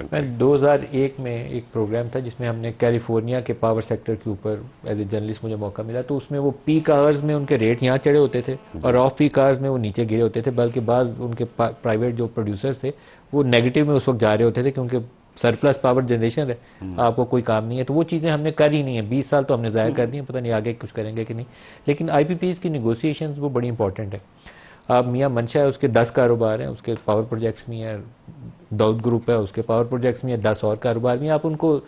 मैं 2001 में एक प्रोग्राम था जिसमें हमने कैलिफोर्निया के पावर सेक्टर के ऊपर एज ए जर्नलिस्ट मुझे मौका मिला, तो उसमें वो पीक आवर्स में उनके रेट यहाँ चढ़े होते थे और ऑफ पीक आवर्स में वो नीचे गिरे होते थे, बल्कि बाद उनके प्राइवेट जो प्रोड्यूसर्स थे वो नेगेटिव में उस वक्त जा रहे होते थे क्योंकि सरप्लस पावर जनरेशन है, आपको कोई काम नहीं है। तो वो चीज़ें हमने कर ही नहीं है, 20 साल तो हमने ज़ाया कर दी है, पता नहीं आगे कुछ करेंगे कि नहीं। लेकिन IPPs की निगोसिएशंस वो बड़ी इंपॉर्टेंट है। आप मियाँ मंशा है, उसके 10 कारोबार हैं, उसके पावर प्रोजेक्ट्स में है, दाऊद ग्रुप है, उसके पावर प्रोजेक्ट्स में है, 10 और कारोबार में। आप उनको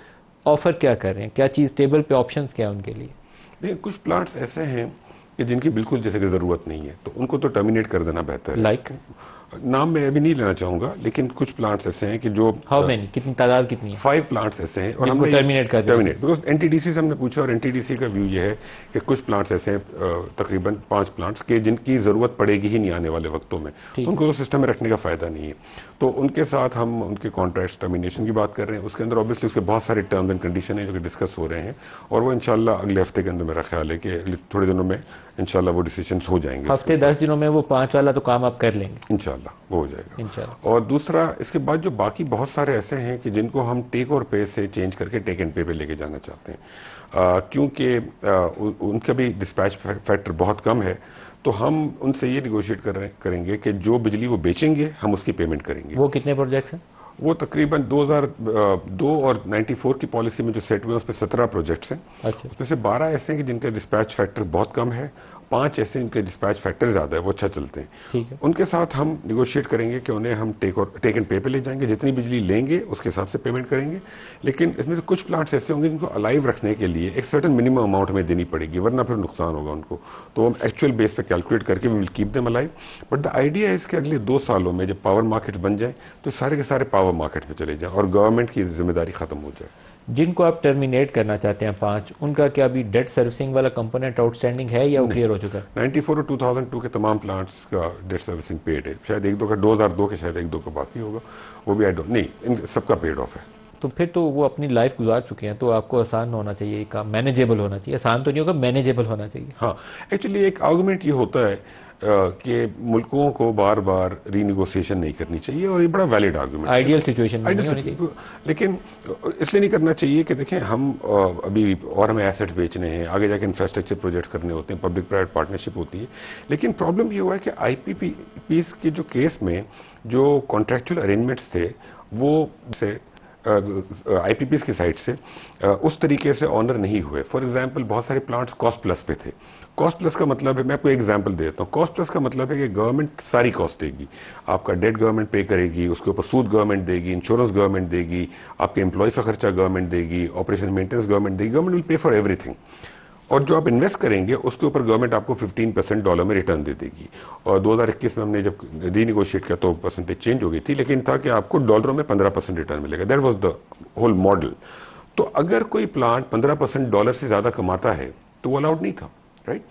ऑफर क्या कर रहे हैं, क्या चीज़ टेबल पे ऑप्शंस क्या है उनके लिए? देखिए, कुछ प्लांट्स ऐसे हैं कि जिनकी बिल्कुल जैसे कि ज़रूरत नहीं है, तो उनको तो टर्मिनेट कर देना बेहतर है। लाइक नाम मैं अभी नहीं लेना चाहूँगा, लेकिन कुछ प्लांट्स ऐसे हैं कि जो हाउ मेनी, कितनी तादाद कितनी है 5 प्लांट्स ऐसे हैं और जिनको हमने टर्मिनेट कर दिया? टर्मिनेट बिकॉज NTDC से हमने पूछा और NTDC का व्यू ये है कि कुछ प्लांट्स ऐसे हैं, तकरीबन 5 प्लांट्स के जिनकी ज़रूरत पड़ेगी ही नहीं आने वाले वक्तों में, उनको तो सिस्टम में रखने का फ़ायदा नहीं है। तो उनके साथ हम उनके कॉन्ट्रैक्ट टर्मिनेशन की बात कर रहे हैं। उसके अंदर ऑब्वियसली उसके बहुत सारे टर्म्स एंड कंडीशन हैं जो कि डिस्कस हो रहे हैं और वो इंशाल्लाह अगले हफ्ते के अंदर मेरा ख्याल है कि अगले थोड़े दिनों में इंशाल्लाह वो डिसीजंस हो जाएंगे। हफ्ते 10 दिनों में वो 5 वाला तो काम आप कर लेंगे इंशाल्लाह वो हो जाएगा इंशाल्लाह। और दूसरा इसके बाद जो बाकी बहुत सारे ऐसे हैं कि जिनको हम टेक और पे से चेंज करके टेक एंड पे पे लेके जाना चाहते हैं, क्योंकि उनका भी डिस्पैच फैक्टर बहुत कम है, तो हम उनसे ये निगोशिएट करेंगे कि जो बिजली वो बेचेंगे हम उसकी पेमेंट करेंगे। वो कितने प्रोजेक्ट्स हैं? वो तकरीबन 2002 और 94 की पॉलिसी में जो सेट हुए उस पर 17 प्रोजेक्ट्स हैं। अच्छा, उसमें से 12 ऐसे हैं कि जिनका डिस्पैच फैक्टर बहुत कम है, 5 ऐसे जिनके डिस्पैच फैक्टर ज़्यादा है, वो अच्छा चलते हैं। ठीक है। उनके साथ हम निगोशिएट करेंगे कि उन्हें हम टेक एंड पे पे ले जाएंगे, जितनी बिजली लेंगे उसके हिसाब से पेमेंट करेंगे। लेकिन इसमें से कुछ प्लांट्स ऐसे होंगे जिनको अलाइव रखने के लिए एक सर्टन मिनिमम अमाउंट में देनी पड़ेगी, वरना फिर नुकसान होगा उनको। तो हम एक्चुअल बेस पे कैलकुलेट करके we will keep them alive. But the idea है इसके अगले 2 सालों में जब पावर मार्केट बन जाए तो सारे के सारे पावर मार्केट में चले जाएं और गवर्नमेंट की जिम्मेदारी खत्म हो जाए। जिनको आप टर्मिनेट करना चाहते हैं 5, उनका क्या अभी डेट सर्विसिंग वाला कंपोनेंट आउटस्टैंडिंग है या वो क्लियर हो चुका है? 94 और 2002 के तमाम प्लांट्स का डेट सर्विसिंग पेड है। शायद 1-2 का 2002 के शायद 1-2 का बाकी होगा, वो भी आई डोंट नहीं, इन सबका पेड ऑफ है। तो फिर तो वो अपनी लाइफ गुजार चुके हैं, तो आपको आसान होना चाहिए ये काम, मैनेजेबल होना चाहिए। आसान तो नहीं होगा, मैनेजेबल होना चाहिए। हाँ, एक्चुअली एक आर्गुमेंट ये होता है कि मुल्कों को बार बार रीनिगोसिएशन नहीं करनी चाहिए और ये बड़ा वैलिड आर्गुमेंट है। आइडियल सिचुएशन में नहीं होनी चाहिए। लेकिन इसलिए नहीं करना चाहिए कि देखें हम अभी और हमें एसेट बेचने हैं, आगे जाके इंफ्रास्ट्रक्चर प्रोजेक्ट करने होते हैं, पब्लिक प्राइवेट पार्टनरशिप होती है। लेकिन प्रॉब्लम ये हुआ है कि IPPs के जो केस में जो कॉन्ट्रेक्चुअल अरेंजमेंट्स थे वो से IPPs की साइड से उस तरीके से ऑनर नहीं हुए। फॉर एग्जांपल बहुत सारे प्लांट्स कॉस्ट प्लस पे थे। कॉस्ट प्लस का मतलब है, मैं आपको एग्जांपल देता हूँ, कॉस्ट प्लस का मतलब है कि गवर्नमेंट सारी कॉस्ट देगी, आपका डेट गवर्नमेंट पे करेगी, उसके ऊपर सूद गवर्नमेंट देगी, इंश्योरेंस गवर्नमेंट देगी, आपके एम्प्लॉयज का खर्चा गवर्नमेंट देगी, ऑपरेशन मेंटेनेंस गवर्नमेंट देगी, government will pay for everything. और जो आप इन्वेस्ट करेंगे उसके ऊपर गवर्नमेंट आपको 15% डॉलर में रिटर्न दे देगी। और 2021 में हमने जब रीनिगोशिएट किया तो परसेंटेज चेंज हो गई थी, लेकिन था कि आपको डॉलरों में 15% रिटर्न मिलेगा। That was the whole model. तो अगर कोई प्लांट 15% डॉलर से ज्यादा कमाता है तो वो अलाउड नहीं था, राइट।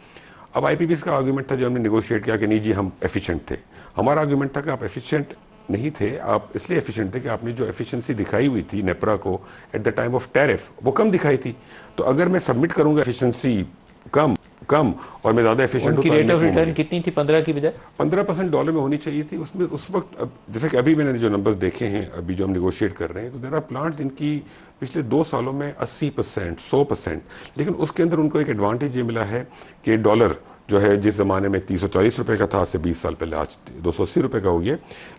अब IPPs का आर्ग्यूमेंट था, जो हमने निगोशिएट किया कि नहीं जी हम एफिशिएंट थे। हमारा आर्ग्यूमेंट था कि आप एफिशिएंट नहीं थे, आप इसलिए एफिशिएंट थे कि आपने जो एफिशिएंसी दिखाई हुई थी नेपरा को at the time of tariff वो कम दिखाई थी। तो अगर मैं सबमिट करूंगा एफिशिएंसी कम और मैं ज्यादा एफिशिएंट उनकी रेट ऑफ रिटर्न कितनी थी? 15 की बजाय 15% डॉलर में होनी चाहिए थी। उसमें उस वक्त जैसे कि अभी मैंने जो नंबर्स देखे हैं, अभी जो हम निगोशिएट कर रहे हैं, तो देयर आर प्लांट जिनकी पिछले 2 सालों में 80%, 100%, लेकिन उसके अंदर उनको एक एडवांटेज ये मिला है कि डॉलर जो है जिस जमाने में 340 रुपए का था आज से 20 साल पहले आज 280 रुपए का हो गया।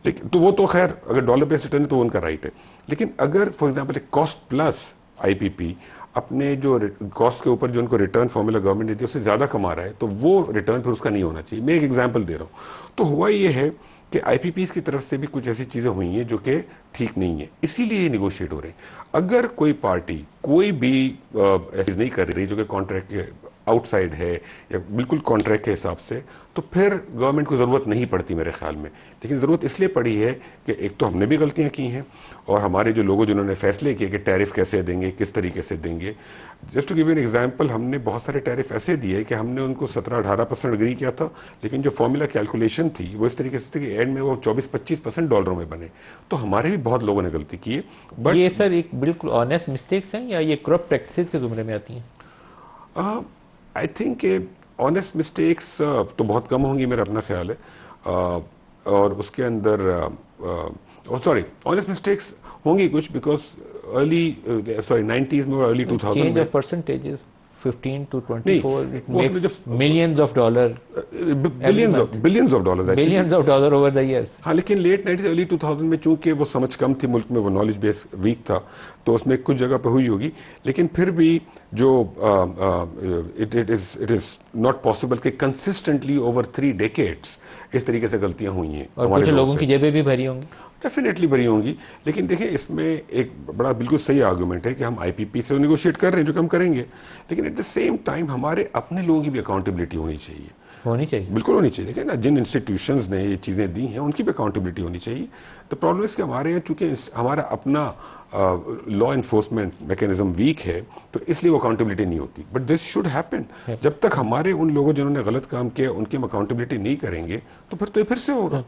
लेकिन तो वो तो खैर अगर डॉलर बेस्ड रिटर्न है तो उनका राइट है। लेकिन अगर फॉर एग्जाम्पल एक कॉस्ट प्लस IPP अपने जो कॉस्ट के ऊपर जो उनको रिटर्न फॉर्मूला गवर्नमेंट देती है उससे ज्यादा कमा रहा है तो वो रिटर्न फिर उसका नहीं होना चाहिए। मैं एक एग्जांपल दे रहा हूं। तो हुआ ये है कि IPPs की तरफ से भी कुछ ऐसी चीजें हुई हैं जो कि ठीक नहीं है, इसीलिए ये निगोशिएट हो रहे हैं। अगर कोई पार्टी कोई भी ऐसी नहीं कर रही जो कि कॉन्ट्रैक्ट के आउटसाइड है या बिल्कुल कॉन्ट्रैक्ट के हिसाब से, तो फिर गवर्नमेंट को ज़रूरत नहीं पड़ती मेरे ख्याल में। लेकिन ज़रूरत इसलिए पड़ी है कि एक तो हमने भी गलतियां की हैं और हमारे जो लोगों जिन्होंने फैसले किए कि टैरिफ कैसे देंगे, किस तरीके से देंगे। Just to give you an example, हमने बहुत सारे टैरिफ ऐसे दिए कि हमने उनको 17-18% एग्री किया था, लेकिन जो फॉर्मूला कैलकुलेशन थी वो इस तरीके से थी कि एंड में वो 24-25% डॉलरों में बने। तो हमारे भी बहुत लोगों ने गलती की है। बट ये सर एक बिल्कुल ऑनेस्ट मिस्टेक्स हैं या ये करप्ट प्रैक्टिसेस के जुमरे में आती हैं? आई थिंक ऑनेस्ट मिस्टेक्स तो बहुत कम होंगी, मेरा अपना ख्याल है। और उसके अंदर सॉरी ऑनेस्ट मिस्टेक्स होंगी कुछ, बिकॉज अर्ली 90s में और अर्ली 2000 चेंज में ऑफ परसेंटेजेस 15 to 24 नहीं, it वो makes जब- millions of dollar billions of dollars actually. billions of dollar over the years. हाँ, लेकिन लेट 90s अर्ली 2000 में चूंकि वो समझ कम थी मुल्क में, वो नॉलेज बेस वीक था, तो उसमें कुछ जगह पे हुई होगी, लेकिन फिर भी जो इट इज नॉट पॉसिबल कि कंसिस्टेंटली ओवर 3 डेकेड्स इस तरीके से गलतियां हुई हैं और हमारे कुछ लोगों से। की जेबें भी भरी होंगी। डेफिनेटली भरी होंगी, लेकिन देखिए इसमें एक बड़ा बिल्कुल सही आर्गुमेंट है कि हम आईपीपी से निगोशिएट कर रहे हैं, जो कि हम करेंगे, लेकिन एट द सेम टाइम हमारे अपने लोगों की भी अकाउंटेबिलिटी होनी चाहिए। होनी चाहिए। बिल्कुल होनी चाहिए। देखिए ना, जिन इंस्टीट्यूशंस ने ये चीज़ें दी हैं उनकी भी अकाउंटेबिलिटी होनी चाहिए। तो प्रॉब्लम इसके हमारे यहाँ चूंकि हमारा अपना लॉ इन्फोर्समेंट मैकेनिज्म वीक है, तो इसलिए वो अकाउंटेबिलिटी नहीं होती। But this should happen. जब तक हमारे उन लोगों जिन्होंने गलत काम किया उनकी हम अकाउंटेबिलिटी नहीं करेंगे, तो फिर ये फिर से होगा।